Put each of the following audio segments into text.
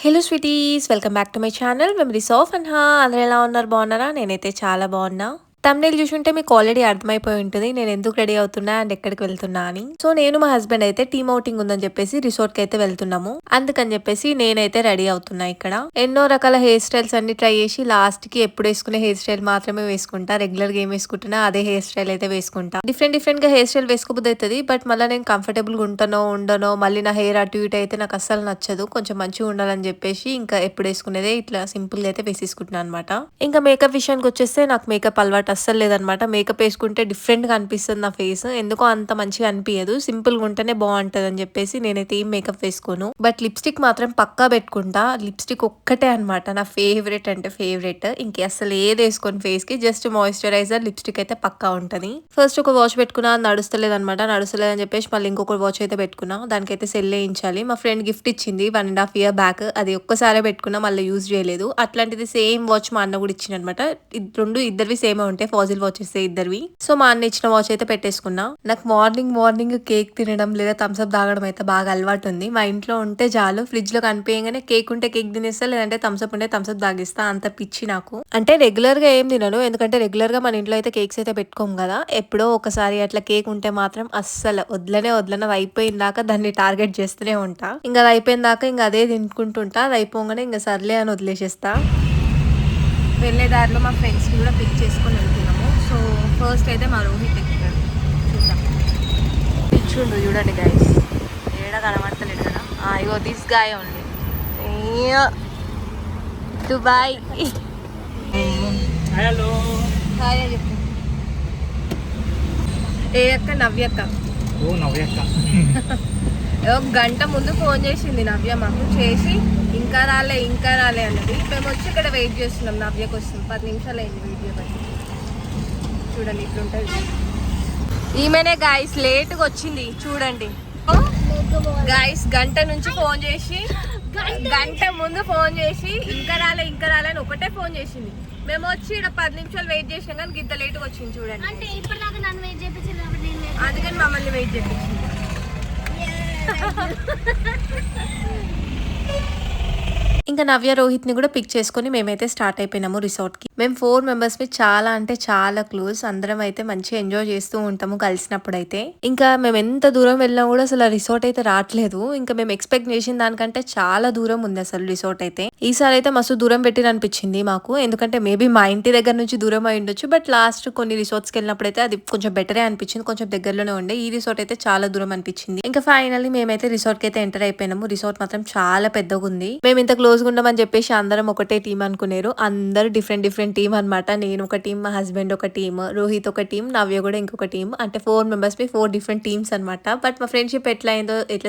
Hello sweeties, welcome back to my channel memories of Anha. అందరూ ఎలా ఉన్నారు? బాగున్నారా? నేనైతే చాలా బాగున్నా. తమ్నేల్ చూసుంటే మీకు ఆల్రెడీ అర్థమైపోయి ఉంటుంది నేను ఎందుకు రెడీ అవుతున్నా అండ్ ఎక్కడికి వెళ్తున్నా అని. సో నేను మా హస్బెండ్ అయితే టీమ్ అవుటింగ్ ఉందని చెప్పేసి రిసార్ట్ కి అయితే వెళ్తున్నాము. అందుకని చెప్పేసి నేనైతే రెడీ అవుతున్నా. ఇక్కడ ఎన్నో రకాల హెయిర్ స్టైల్స్ అన్ని ట్రై చేసి లాస్ట్ కి ఎప్పుడు వేసుకునే హెయిర్ స్టైల్ మాత్రమే వేసుకుంటా. రెగ్యులర్ గా ఏం వేసుకుంటున్నా అదే హెయిర్ స్టైల్ అయితే వేసుకుంటా. డిఫరెంట్ గా హెయిర్ స్టైల్ వేసుకోబుద్ది అవుతుంది. బట్ మళ్ళీ నేను కంఫర్టబుల్ గా ఉంటానో ఉండనో, మళ్ళీ నా హెయిర్ అటు ఇటు అయితే నాకు అస్సలు నచ్చదు. కొంచెం మంచిగా ఉండాలని చెప్పేసి ఇంకా ఎప్పుడు వేసుకునేదే ఇట్లా సింపుల్ గా అయితే వేసేసుకుంటున్నాను అనమాట. ఇంకా మేకప్ విషయానికి వచ్చేస్తే నాకు మేకప్ అలవాటు అస్సలు లేదనమాట. మేకప్ వేసుకుంటే డిఫరెంట్ గా అనిపిస్తుంది నా ఫేస్. ఎందుకో అంత మంచిగా అనిపించదు. సింపుల్ గా ఉంటేనే బాగుంటది అని చెప్పేసి నేనైతే ఏం మేకప్ వేసుకోను. బట్ లిప్స్టిక్ మాత్రం పక్కా పెట్టుకుంటా. లిప్స్టిక్ ఒక్కటే అనమాట నా ఫేవరెట్ అంటే ఫేవరెట్. ఇంక అసలు ఏది వేసుకోని ఫేస్ కి జస్ట్ మాయిశ్చరైజర్, లిప్స్టిక్ అయితే పక్కా ఉంటది. ఫస్ట్ ఒక వాచ్ పెట్టుకున్నా, నడుస్తలేదు అనమాట. నడుస్తలేదు అని చెప్పేసి మళ్ళీ ఇంకొక వాచ్ అయితే పెట్టుకున్నా. దానికైతే సెల్ వేయించాలి. మా ఫ్రెండ్ గిఫ్ట్ ఇచ్చింది 1.5 year బ్యాక్. అది ఒక్కసారే పెట్టుకున్నా, మళ్ళీ యూజ్ చేయలేదు. అట్లాంటిది సేమ్ వాచ్ మా అన్న కూడా ఇచ్చింది అనమాట. రెండు ఇద్దరివి సేమ్ ఉంటాయి, ఫాజిల్ వాచెస్ ఇద్దరివి. సో మా అన్న ఇచ్చిన వాచ్ అయితే పెట్టేసుకున్నా. నాకు మార్నింగ్ కేక్ తినడం లేదా థమ్స్అప్ తాగడం అయితే బాగా అలవాటు ఉంది. మా ఇంట్లో ఉంటే చాలు, ఫ్రిడ్జ్ లో కనిపించగానే కేక్ ఉంటే కేక్ తినేస్తా, లేదంటే థమ్స్అప్ ఉంటే థమ్స్అప్ తాగిస్తా. అంత పిచ్చి నాకు. అంటే రెగ్యులర్ గా ఏం తినను, ఎందుకంటే రెగ్యులర్ గా మన ఇంట్లో అయితే కేక్స్ అయితే పెట్టుకోము కదా. ఎప్పుడో ఒకసారి అట్లా కేక్ ఉంటే మాత్రం అస్సలు వదలనే అది అయిపోయిన దాకా దాన్ని టార్గెట్ చేస్తూనే ఉంటా. ఇంకా అది అయిపోయిన దాకా ఇంకా అదే తినుకుంటుంటా. అది అయిపోగానే ఇంకా సర్లే అని వదిలేసేస్తా. వెళ్ళే దారిలో మా ఫ్రెండ్స్ని కూడా పిక్ చేసుకొని వెళ్తున్నాము. సో ఫస్ట్ అయితే మా రోహిత్ ఎక్కుతాడు. చూద్దాం. పిచ్చుండు చూడండి గైస్, ఏడ కనబడతలేడు కదా. ఇగో దిస్ గాయ ఉంది. దుబాయ్. హలో హాయ్ అని చెప్పు. ఏ అక్క? నవ్యక్క. ఓ నవ్యక్క. ఒక గంట ముందు ఫోన్ చేసింది నవ్య మాకు. చేసి ఇంకా రాలే అన్నది. మేము వచ్చి ఇక్కడ వెయిట్ చేస్తున్నాం. నవ్యకు వస్తుంది. 10 నిమిషాలు అయింది వెయిట్ చేయబట్టి. చూడండి ఇట్లుంటుంది. ఈమెనే గాయస్ లేట్గా వచ్చింది చూడండి. గాయస్ గంట నుంచి ఫోన్ చేసి, గంట ముందు ఫోన్ చేసి ఇంకా రాలే అని ఒకటే ఫోన్ చేసింది. మేము వచ్చి ఇక్కడ 10 నిమిషాలు వెయిట్ చేసినాం కానీ ఇంత లేట్గా వచ్చింది చూడండి. అందుకని మమ్మల్ని వెయిట్ చేయించింది. ఇంకా నవ్య రోహిత్ ని కూడా పిక్ చేసుకుని మేమైతే స్టార్ట్ అయిపోయినాము రిసార్ట్ కి. మేము 4 members చాలా అంటే చాలా క్లోజ్. అందరం అయితే మంచిగా ఎంజాయ్ చేస్తూ ఉంటాము కలిసినప్పుడు అయితే. ఇంకా మేము ఎంత దూరం వెళ్ళినా కూడా అసలు ఆ రిసార్ట్ అయితే రావట్లేదు. ఇంకా మేము ఎక్స్పెక్ట్ చేసిన దానికంటే చాలా దూరం ఉంది అసలు రిసార్ట్ అయితే. ఈసారి అయితే మస్తు దూరం పెట్టిన అనిపించింది మాకు. ఎందుకంటే మేబీ మా ఇంటి దగ్గర నుంచి దూరం అయి ఉండొచ్చు. బట్ లాస్ట్ కొన్ని రిసార్ట్స్ కి వెళ్ళినప్పుడు అయితే అది కొంచెం బెటరే అనిపించింది. కొంచెం దగ్గరలోనే ఉండే. ఈ రిసార్ట్ అయితే చాలా దూరం అనిపించింది. ఇంకా ఫైనల్లీ మేమైతే రిసార్ట్ కి అయితే ఎంటర్ అయిపోయినాము. రిసార్ట్ మాత్రం చాలా పెద్దగా ఉంది. మేము ఇంత క్లోజ్ ఉండమని చెప్పేసి అందరం ఒకటే టీం అనుకున్నారు. అందరు డిఫరెంట్ టీం అనమాట. నేను ఒక టీం, మా హస్బెండ్ ఒక టీం, రోహిత్ ఒక టీం, నవ్య కూడా ఇంకొక టీం. అంటే 4 members 4 డిఫరెంట్ టీమ్స్ అనమాట. బట్ మా ఫ్రెండ్షిప్ ఎట్లా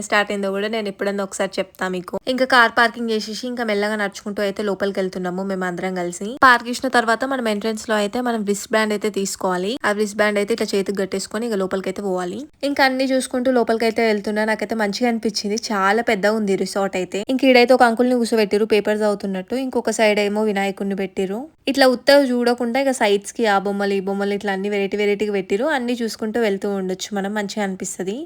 స్టార్ట్ అయిందో కూడా నేను ఎప్పుడన్నా ఒకసారి చెప్తా మీకు. ఇంకా కార్ పార్కింగ్ చేసేసి ఇంకా మెల్లగా నడుచుకుంటూ అయితే లోపలికి వెళ్తున్నాము మేము అందరం కలిసి. పార్క్ చేసిన తర్వాత మనం ఎంట్రన్స్ లో అయితే మనం రిస్ట్ బ్యాండ్ అయితే తీసుకోవాలి. ఆ రిస్ట్ బ్యాండ్ అయితే ఇట్లా చేతికి కట్టేసుకొని ఇక లోపలికి అయితే పోవాలి. ఇంకా అన్ని చూసుకుంటూ లోపలికి అయితే వెళ్తున్నా. నాకైతే మంచిగా అనిపించింది. చాలా పెద్దగా ఉంది రిసార్ట్ అయితే. ఇంక ఈడైతే ఒక అంకుల్ ని కూర్చోబెట్టిరు పేపర్స్ అవుతున్నట్టు. ఇంకొక సైడ్ ఏమో వినాయకుడిని పెట్టిరు. ఇట్లా ఉత్తగా చూడకుండా ఇక సైడ్స్ కి ఆ బొమ్మలు ఈ బొమ్మలు ఇట్లా అన్ని వెరైటీగా పెట్టిరు. అన్ని చూసుకుంటూ వెళ్తూ ఉండొచ్చు మనం. మంచిగా అనిపిస్తుంది.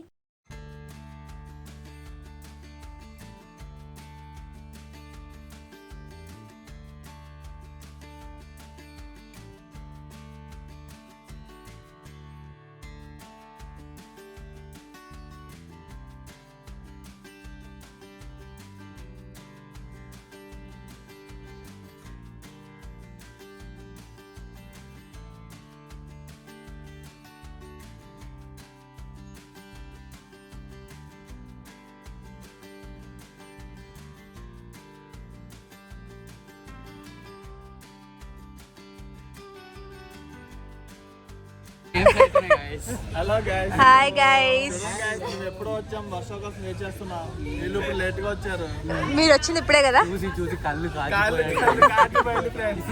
Hello guys. Hi guys. మేము ఎప్పుడో వచ్చాం, వర్షం కోసం వెయిట్ చేస్తున్నాం. వీళ్ళు ఇప్పుడు లేట్ గా వచ్చారు. మీరు వచ్చింది ఇప్పుడే కదా. చూసి కళ్ళు కాలిపోయింది ఫ్రెండ్స్.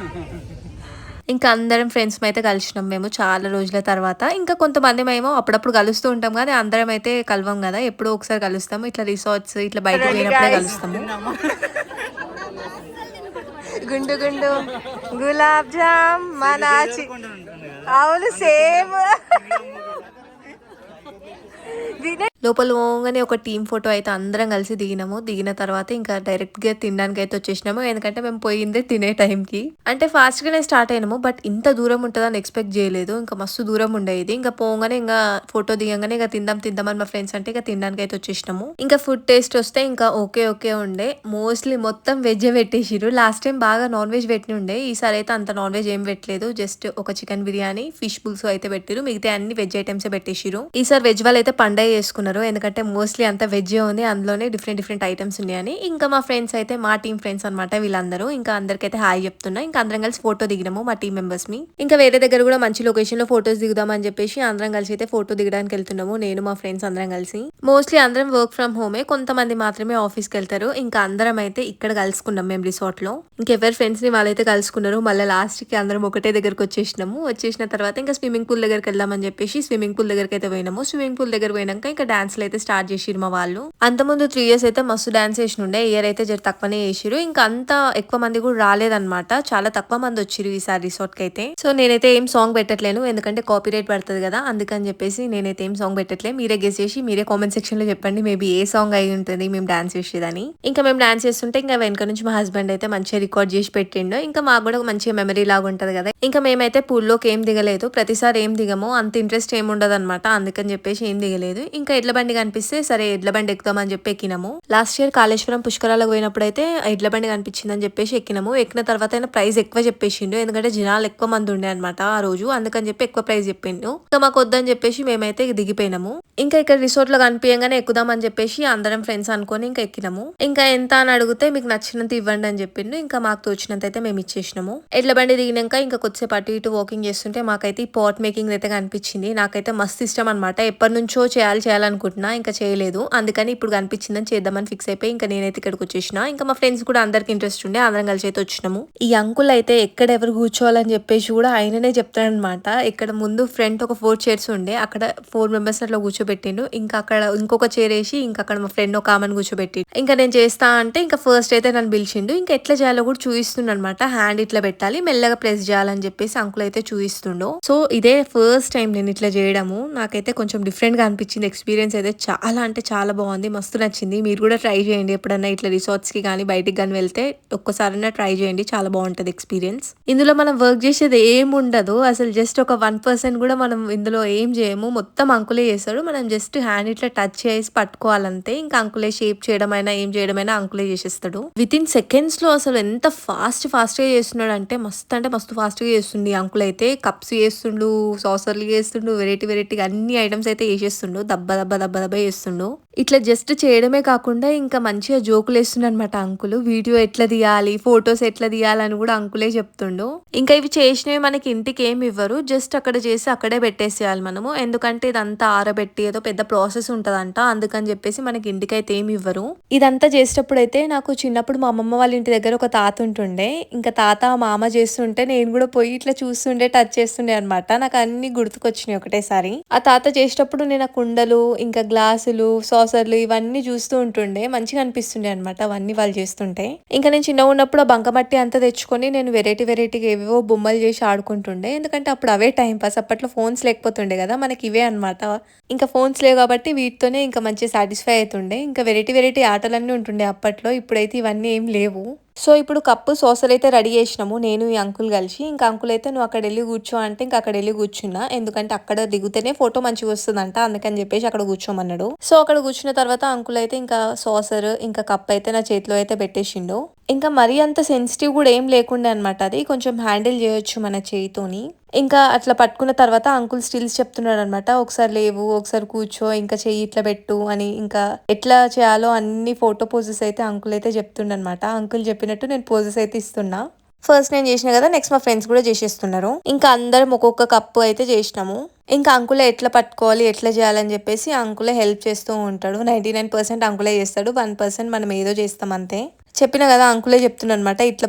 ఇంకా అందరం ఫ్రెండ్స్ అయితే కలిసినాం మేము చాలా రోజుల తర్వాత. ఇంకా కొంతమంది మేము అప్పుడప్పుడు కలుస్తూ ఉంటాం కానీ అందరం అయితే కలవం కదా. ఎప్పుడో ఒకసారి కలుస్తాము. ఇట్లా రిసార్ట్స్ ఇట్లా బయటకు పోయినప్పుడే కలుస్తాము. గుండు గులాబ్ జామ్ మా నాచి. అవును సేమ్. లోపల పోగానే ఒక టీమ్ ఫోటో అయితే అందరం కలిసి దిగినాము. దిగిన తర్వాత ఇంకా డైరెక్ట్‌గా తినడానికి అయితే వచ్చేసినాము. ఎందుకంటే మేము పోయిందే తినే టైంకి. అంటే ఫాస్ట్‌గానే స్టార్ట్ అయినాము. బట్ ఇంత దూరం ఉంటదని ఎక్స్‌పెక్ట్ చేయలేదు. ఇంకా మస్తు దూరం ఉండే ఇది. ఇంకా పోగానే ఇంగా ఫోటో దిగంగానే ఇక తిందాం తిందాం అని మా ఫ్రెండ్స్ అంటే ఇక తినడానికి అయితే వచ్చేసినాము. ఇంకా ఫుడ్ టేస్ట్ వస్తే ఇంకా ఓకే ఉండే. మోస్ట్‌లీ మొత్తం వెజ్జే పెట్టేసిర్రు. లాస్ట్ టైం బాగా నాన్ వెజ్ పెట్టినుండే. ఈసారి అయితే అంత నాన్ వెజ్ ఏం పెట్టలేదు. జస్ట్ ఒక చికెన్ బిర్యానీ, ఫిష్ పులుసు అయితే పెట్టిర్రు. మిగతా అన్ని వెజ్ ఐటెమ్సే పెట్టేసిర్రు. ఈసారి వెజ్ వాళ్ళైతే పండగ చేసుకున్నారు. ఎందుకంటే మోస్ట్‌లీ అంతా వెజ్జే ఉంది. అందులోనే డిఫరెంట్ ఐటెమ్స్ ఉన్నాయని. ఇంకా మా ఫ్రెండ్స్ అయితే మా టీమ్ ఫ్రెండ్స్ అనమాట వీళ్ళందరూ. ఇంకా అందరికైతే హాయ్ చెప్తున్నా. ఇంకా అందరం కలిసి ఫోటో దిగినాము మా టీమ్ మెంబర్స్‌మి. ఇంకా వేరే దగ్గర కూడా మంచి లొకేషన్‌లో ఫోటోస్ దిగుదాం అని చెప్పేసి అందరం కలిసి అయితే ఫోటో దిగడానికి వెళ్తున్నాము. నేను మా ఫ్రెండ్స్ అందరం కలిసి. మోస్ట్‌లీ అందరం వర్క్ ఫ్రమ్ హోమే. కొంతమంది మాత్రమే ఆఫీస్‌కి వెళ్తారు. ఇంకా అందరం అయితే ఇక్కడ కలుసుకున్నాం మేము రిసార్ట్‌లో. ఇంకెవరి ఫ్రెండ్స్‌ని వాళ్ళైతే కలుసుకున్నారు. మళ్ళీ లాస్ట్‌కి అందరం ఒకటే దగ్గరికి వచ్చేసినాము. వచ్చేసిన తర్వాత ఇంకా స్విమ్మింగ్ పూల్ దగ్గరికి వెళ్దామని చెప్పేసి స్విమ్మింగ్ పూల్ దగ్గరికి అయితే పోయినాము. స్విమ్మింగ్ పూల్ దగ్గర పోయినాక ఇంకా డాన్స్‌లు అయితే స్టార్ట్ చేసిర్రు మా వాళ్ళు. అంతకుముందు 3 ఇయర్స్ అయితే మస్తు డాన్స్ చేసినుండే. ఇయర్ అయితే జర తక్కువనే చేసిర్రు. ఇంకా అంత ఎక్కువ మంది కూడా రాలేదన్నమాట. చాలా తక్కువ మంది వచ్చిర్రు ఈసారి రిసార్ట్‌కి అయితే. సో నేనైతే ఏం సాంగ్ పెట్టట్లేను. ఎందుకంటే కాపీరైట్ పడుతది కదా. అందుకని చెప్పేసి నేనైతే ఏం సాంగ్ పెట్టట్లే. మీరే గెస్ చేసి మీరే కామెంట్ సెక్షన్‌లో చెప్పండి. మేబీ ఏ సాంగ్ అయి ఉంటుంది మేము డాన్స్ చేసేదని. ఇంకా మేము డాన్స్ చేస్తుంటే ఇంకా వెనక నుంచి మా హస్బెండ్ అయితే మంచిగా రికార్డ్ చేసి పెట్టిండు. ఇంకా మాకు కూడా మంచిగా మెమరీ లాగా ఉంటది కదా. ఇంకా మేమైతే పూల్లోకి ఏం దిగలేదు. ప్రతిసారి ఏం దిగము. అంత ఇంట్రెస్ట్ ఏమి ఉండదన్నమాట. అందుకని చెప్పేసి ఏం దిగలేదు. ఇంకా ఎడ్ల బండి కనిపిస్తే సరే ఎడ్ల బండి ఎక్కుదామని చెప్పి ఎక్కినాము. లాస్ట్ ఇయర్ కాళేశ్వరం పుష్కరాలకు పోయినప్పుడు అయితే ఎడ్ల బండి కనిపించిందని చెప్పేసి ఎక్కినాము. ఎక్కిన తర్వాత అయినా ప్రైస్ ఎక్కువ చెప్పేసిండు. ఎందుకంటే జనాలు ఎక్కువ మంది ఉండే అనమాట ఆ రోజు. అందుకని చెప్పి ఎక్కువ ప్రైస్ చెప్పిండు. ఇంకా మాకు వద్దని చెప్పేసి మేమైతే దిగిపోయినాము. ఇంకా ఇక్కడ రిసార్ట్ లో కనిపించగానే ఎక్కుదామని చెప్పేసి అందరం ఫ్రెండ్స్ అనుకొని ఇంకా ఎక్కినాము. ఇంకా ఎంత అని అడిగితే మీకు నచ్చినంత ఇవ్వండి అని చెప్పిండు. ఇంకా మాకు తోచినంత అయితే మేము ఇచ్చేసినాము. ఎడ్ల బండి దిగినాక ఇంకా కొద్దిసేపు అటు ఇటు వాకింగ్ చేస్తుంటే మాకైతే ఈ పాట్ మేకింగ్ అయితే కనిపించింది. నాకైతే మస్తు ఇష్టం అనమాట. ఎప్పటి నుంచో చేయాలనుకుంటున్నా ఇంకా చేయలేదు. అందుకని ఇప్పుడు కనిపించిందని చేద్దామని ఫిక్స్ అయిపోయి ఇంకా నేనైతే ఇక్కడికి వచ్చేసిన. ఇంకా మా ఫ్రెండ్స్ కూడా అందరికి ఇంట్రెస్ట్ ఉండే అందరం కలిసి అయితే వచ్చినాము. ఈ అంకుల్ అయితే ఎక్కడ ఎవరు కూర్చోవాలని చెప్పేసి కూడా ఆయననే చెప్తాడనమాట. ఇక్కడ ముందు ఫ్రంట్ ఒక 4 చైర్స్ ఉండే అక్కడ 4 మెంబర్స్ అట్లా కూర్చోబెట్టిండు. ఇంకా అక్కడ ఇంకొక చైర్ వేసి ఇంకా అక్కడ మా ఫ్రెండ్ ఒక ఆమెను కూర్చోబెట్టి ఇంకా నేను చేస్తా అంటే ఇంకా ఫస్ట్ అయితే నన్ను పిలిచిండు. ఇంకా ఎట్లా చేయాలో కూడా చూపిస్తుండ అనమాట. హ్యాండ్ ఇట్లా పెట్టాలి మెల్లగా ప్రెస్ చేయాలని చెప్పేసి అంకుల్ అయితే చూపిస్తుండో. సో ఇదే ఫస్ట్ టైం నేను ఇట్లా చేయడము. నాకైతే కొంచెం డిఫరెంట్ గా అనిపించింది. ఎక్స్పీరియన్స్ అయితే చాలా అంటే చాలా బాగుంది. మస్తు నచ్చింది. మీరు కూడా ట్రై చేయండి. ఎప్పుడన్నా ఇట్లా రిసార్ట్స్ కి కానీ బయటికి కానీ వెళ్తే ఒక్కసారైనా ట్రై చేయండి. చాలా బాగుంటది ఎక్స్పీరియన్స్. ఇందులో మనం వర్క్ చేసేది ఏం ఉండదు. అసలు జస్ట్ ఒక 1% కూడా మనం ఇందులో ఏం చేయము. మొత్తం అంకులే చేస్తాడు. మనం జస్ట్ హ్యాండ్ ఇట్లా టచ్ చేసి పట్టుకోవాలంతే. ఇంకా అంకులే షేప్ చేయడమైనా ఏం చేయడమైనా అంకులే చేసేస్తాడు. విత్ ఇన్ సెకండ్స్ లో అసలు ఎంత ఫాస్ట్ గా చేస్తున్నాడు అంటే మస్తు ఫాస్ట్ గా చేస్తుంది. అంకుల్ అయితే కప్స్ చేస్తుండు, సాసర్లు చేస్తుండు, వెరైటీగా అన్ని ఐటమ్స్ అయితే చేసేస్తుండు. దబ్బ చేస్తుండు. ఇట్లా జస్ట్ చేయడమే కాకుండా ఇంకా మంచిగా జోకులు వేస్తుండ అనమాట అంకుల్. వీడియో ఎట్లా తీయాలి, ఫొటోస్ ఎట్లా తీయాలని కూడా అంకులే చెప్తుండు. ఇంకా ఇవి చేసినవి మనకి ఇంటికి ఏమి ఇవ్వరు. జస్ట్ అక్కడ చేసి అక్కడే పెట్టేసేయాలి మనము. ఎందుకంటే ఇదంతా ఆరబెట్టి ఏదో పెద్ద ప్రాసెస్ ఉంటదంట. అందుకని చెప్పేసి మనకి ఇంటికైతే ఏమి ఇవ్వరు. ఇదంతా చేసేటప్పుడు అయితే నాకు చిన్నప్పుడు మా అమ్మమ్మ వాళ్ళ ఇంటి దగ్గర ఒక తాత ఉంటుండే. ఇంకా తాత మామ చేస్తుంటే నేను కూడా పోయి ఇట్లా చూస్తుండే టచ్ చేస్తుండే అనమాట. నాకు అన్ని గుర్తుకొచ్చినాయి ఒకటేసారి. ఆ తాత చేసేటప్పుడు నేను ఆ కుండలు ఇంకా గ్లాసులు సాసర్లు ఇవన్నీ చూస్తూ ఉంటుండే. మంచిగా అనిపిస్తుండే అనమాట అవన్నీ వాళ్ళు చేస్తుంటే. ఇంకా నేను చిన్నగా ఉన్నప్పుడు ఆ బంకమట్టి అంతా తెచ్చుకొని నేను వెరైటీగా ఏవేవో బొమ్మలు చేసి ఆడుకుంటుండే. ఎందుకంటే అప్పుడు అవే టైం పాస్. అప్పట్లో ఫోన్స్ లేకపోతుండే కదా మనకి ఇవే అనమాట. ఇంకా ఫోన్స్ లేవు కాబట్టి వీటితోనే ఇంకా మంచిగా సాటిస్ఫై అవుతుండే. ఇంకా వెరైటీ ఆటలన్నీ ఉంటుండే అప్పట్లో. ఇప్పుడైతే ఇవన్నీ ఏం లేవు. సో ఇప్పుడు కప్పు సాసర్ అయితే రెడీ చేసినాము నేను ఈ అంకుల్ కలిసి. ఇంకా అంకుల్ అయితే నువ్వు అక్కడ వెళ్ళి కూర్చో అంటే ఇంకా అక్కడ వెళ్ళి కూర్చున్నా. ఎందుకంటే అక్కడ దిగుతేనే ఫోటో మంచిగా వస్తుందంట. అందుకని చెప్పేసి అక్కడ కూర్చోమన్నాడు. సో అక్కడ కూర్చున్న తర్వాత అంకుల్ అయితే ఇంకా సాసర్ ఇంకా కప్ అయితే నా చేతిలో అయితే పెట్టేసిండు. ఇంకా మరీ అంత సెన్సిటివ్ కూడా ఏం లేకుండే అనమాట. అది కొంచెం హ్యాండిల్ చేయొచ్చు మన చేయితోని. ఇంకా అట్లా పట్టుకున్న తర్వాత అంకుల్ స్టిల్స్ చెప్తున్నాడు అనమాట. ఒకసారి లేవు, ఒకసారి కూర్చో, ఇంకా చెయ్యి ఇట్లా పెట్టు అని. ఇంకా ఎట్లా చేయాలో అన్ని ఫోటో పోజెస్ అయితే అంకుల్ అయితే చెప్తుండనమాట. అంకుల్ చెప్పినట్టు నేను పోజెస్ అయితే ఇస్తున్నా. ఫస్ట్ నేను చేసిన కదా, నెక్స్ట్ మా ఫ్రెండ్స్ కూడా చేసేస్తున్నారు. ఇంకా అందరం ఒక్కొక్క కప్పు అయితే చేసినాము. ఇంకా అంకులే ఎట్లా పట్టుకోవాలి ఎట్లా చేయాలని చెప్పేసి అంకులే హెల్ప్ చేస్తూ ఉంటాడు. 99% అంకులే చేస్తాడు. 1% మనం ఏదో చేస్తాం అంతే. చెప్పిన కదా అంకులే చెప్తున్నమాట. ఇట్లా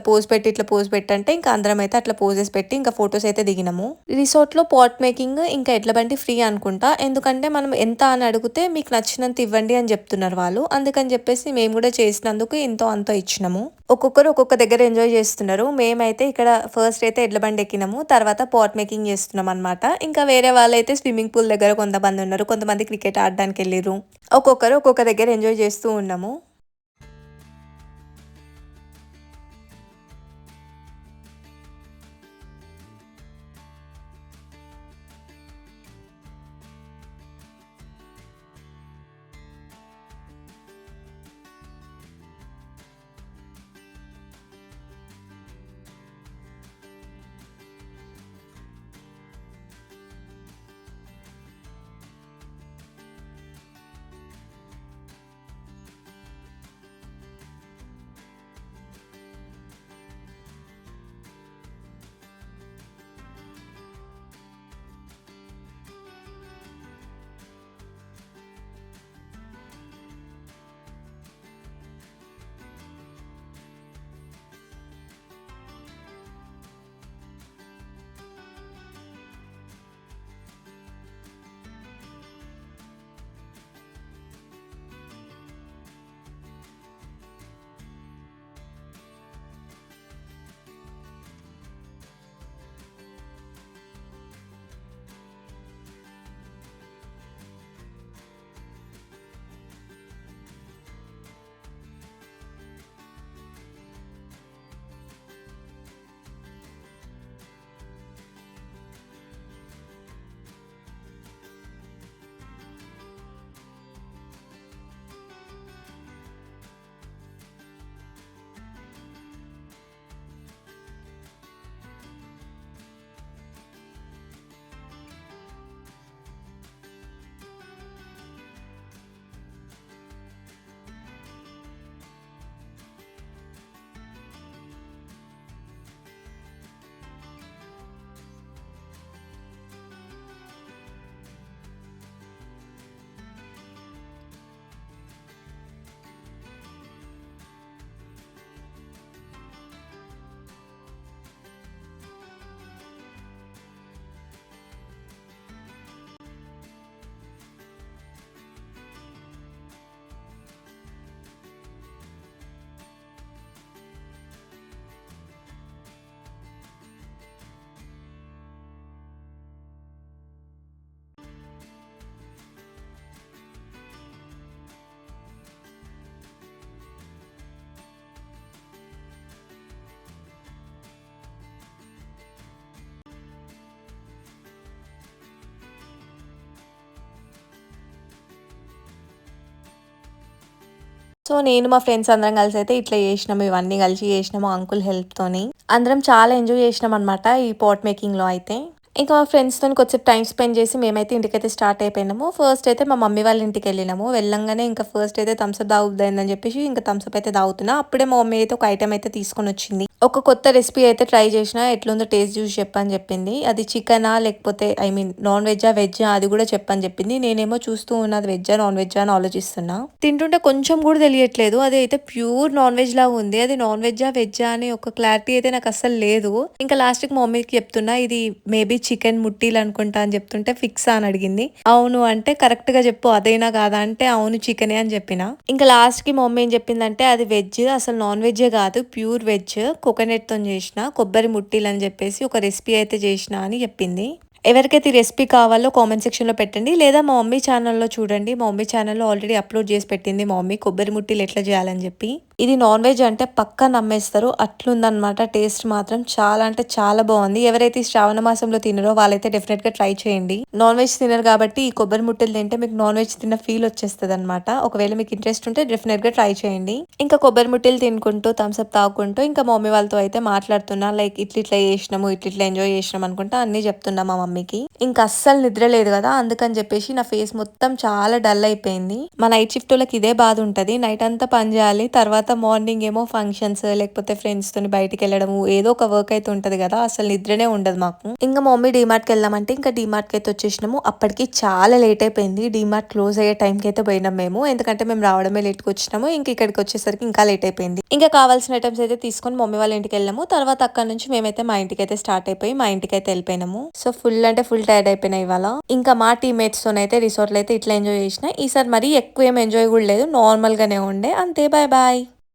పోజ్ పెట్టి అంటే ఇంకా అందరం అయితే అట్లా పోజెస్ పెట్టి ఇంకా ఫొటోస్ అయితే దిగినాము. రిసార్ట్ లో పాట్ మేకింగ్ ఇంకా ఎడ్ల బండి ఫ్రీ అనుకుంటా. ఎందుకంటే మనం ఎంత అని అడిగితే మీకు నచ్చినంత ఇవ్వండి అని చెప్తున్నారు వాళ్ళు. అందుకని చెప్పేసి మేము కూడా చేసినందుకు ఎంతో అంతో ఇచ్చినాము. ఒక్కొక్కరు ఒక్కొక్క దగ్గర ఎంజాయ్ చేస్తున్నారు. మేమైతే ఇక్కడ ఫస్ట్ అయితే ఎడ్ల బండి ఎక్కినాము. తర్వాత పాట్ మేకింగ్ చేస్తున్నాం అనమాట. ఇంకా వేరే వాళ్ళు వాళ్ళైతే స్విమ్మింగ్ పూల్ దగ్గర కొంతమంది ఉన్నారు, కొంతమంది క్రికెట్ ఆడడానికి వెళ్ళిర్రు. ఒక్కొక్కరు ఒక్కొక్క దగ్గర ఎంజాయ్ చేస్తూ ఉన్నాము. సో నేను మా ఫ్రెండ్స్ అందరం కలిసి అయితే ఇట్లా చేసినాము, ఇవన్నీ కలిసి చేసినాము అంకుల్ హెల్ప్‌తోని. అందరం చాలా ఎంజాయ్ చేసినామనమాట ఈ పాట్ మేకింగ్‌లో అయితే. ఇంకా మా ఫ్రెండ్స్‌తోని కొద్దిసేపు టైమ్ స్పెండ్ చేసి మేమైతే ఇంటికైతే స్టార్ట్ అయిపోయినాము. ఫస్ట్ అయితే మా మమ్మీ వాళ్ళ ఇంటికెళ్ళినాము. వెళ్ళంగానే ఇంకా ఫస్ట్ అయితే థమ్స్ అప్ తాగబుద్దయిందని చెప్పేసి ఇంకా థమ్స్ అప్ అయితే తాగుతున్నా. అప్పుడే మా మమ్మీ అయితే ఒక ఐటెమ్ అయితే తీసుకొనొచ్చింది. ఒక కొత్త రెసిపీ అయితే ట్రై చేసినా, ఎట్లుందో టేస్ట్ చూసి చెప్పని చెప్పింది. అది చికెనా లేకపోతే ఐ మీన్ నాన్ వెజ్జా, వెజ్జా అది కూడా చెప్పని చెప్పింది. నేనేమో చూస్తూ ఉన్నా అది వెజ్జా, నాన్ వెజ్జా అని ఆలోచిస్తున్నా. తింటుంటే కొంచెం కూడా తెలియట్లేదు. అది అయితే ప్యూర్ నాన్ వెజ్ లాగా ఉంది. అది నాన్ వెజ్జా, వెజ్జా అని ఒక క్లారిటీ అయితే నాకు అస్సలు లేదు. ఇంకా లాస్ట్‌కి మా మమ్మీకి చెప్తున్నా, ఇది మేబీ చికెన్ ముట్టీలు అనుకుంటా అని చెప్తుంటే ఫిక్సా అని అడిగింది. అవును అంటే కరెక్ట్ గా చెప్పు అదేనా కాదా అంటే అవును చికెనే అని చెప్పిన. ఇంకా లాస్ట్ కి మా మమ్మీ ఏం చెప్పిందంటే అది వెజ్, అసలు నాన్ వెజ్జే కాదు ప్యూర్ వెజ్, కోకోనట్ తో చేసిన కొబ్బరి ముట్టీలు అని చెప్పేసి ఒక రెసిపీ అయితే చేసిన అని చెప్పింది. ఎవరికైతే ఈ రెసిపీ కావాలో కామెంట్ సెక్షన్లో పెట్టండి, లేదా మా మమ్మీ ఛానల్లో చూడండి. మా మమ్మీ ఛానల్లో ఆల్రెడీ అప్లోడ్ చేసి పెట్టింది మా మమ్మీ కొబ్బరి ముట్టీలు ఎట్లా చేయాలని చెప్పి. ఇది నాన్ వెజ్ అంటే పక్కా నమ్మేస్తారు, అట్లుందనమాట. టేస్ట్ మాత్రం చాలా అంటే చాలా బాగుంది. ఎవరైతే ఈ శ్రావణ మాసంలో తినరో వాళ్ళైతే డెఫినెట్ గా ట్రై చేయండి. నాన్ వెజ్ తినరు కాబట్టి ఈ కొబ్బరి ముట్టలు తింటే మీకు నాన్ వెజ్ తిన్న ఫీల్ వచ్చేస్తుంది అనమాట. ఒకవేళ మీకు ఇంట్రెస్ట్ ఉంటే డెఫినెట్ గా ట్రై చేయండి. ఇంకా కొబ్బరి ముట్టలు తినుకుంటూ థమ్స్ అప్ తాగుకుంటూ ఇంకా మా మమ్మీ వాళ్ళతో అయితే మాట్లాడుతున్నా, లైక్ ఇట్లా చేసినాము, ఇట్లా ఎంజాయ్ చేసినాం అనుకుంటా అన్ని చెప్తున్నా మా మమ్మీకి. ఇంకా అస్సలు నిద్ర లేదు కదా, అందుకని చెప్పేసి నా ఫేస్ మొత్తం చాలా డల్ అయిపోయింది. మా నైట్ షిఫ్ట్ వాళ్ళకి ఇదే బాధ ఉంటది, నైట్ అంతా పని చేయాలి, తర్వాత మార్నింగ్ ఏమో ఫంక్షన్స్ లేకపోతే ఫ్రెండ్స్ తోని బయటికి వెళ్ళడము ఏదో ఒక వర్క్ అయితే ఉంటది కదా, అసలు నిద్రనే ఉండదు మాకు. ఇంకా మా మమ్మీ డిమార్ట్ కి వెళ్దామంటే ఇంకా డిమార్ట్ కి అయితే వచ్చేసినాము. అప్పటికి చాలా లేట్ అయిపోయింది. డిమార్ట్ క్లోజ్ అయ్యే టైంకి అయితే పోయినాం మేము, ఎందుకంటే మేము రావడమే లేట్కి వచ్చినాము. ఇంకా ఇక్కడికి వచ్చేసరికి ఇంకా లేట్ అయిపోయింది. ఇంకా కావాల్సిన ఐటమ్స్ అయితే తీసుకొని మమ్మీ వాళ్ళ ఇంటికి వెళ్ళాము. తర్వాత అక్కడ నుంచి మేమైతే మా ఇంటికి అయితే స్టార్ట్ అయిపోయి మా ఇంటికి అయితే వెళ్ళిపోయినాము. సో ఫుల్ అంటే ఫుల్ టైర్డ్ అయిపోయినా ఇవాళ. ఇంకా మా టీమ్మేట్స్ తోనైతే రిసార్ట్ లో అయితే ఇట్లా ఎంజాయ్ చేసిన. ఈసారి మరీ ఎక్కువ ఏం ఎంజాయ్ కూడా లేదు, నార్మల్ గానే ఉండే అంతే. Bye bye.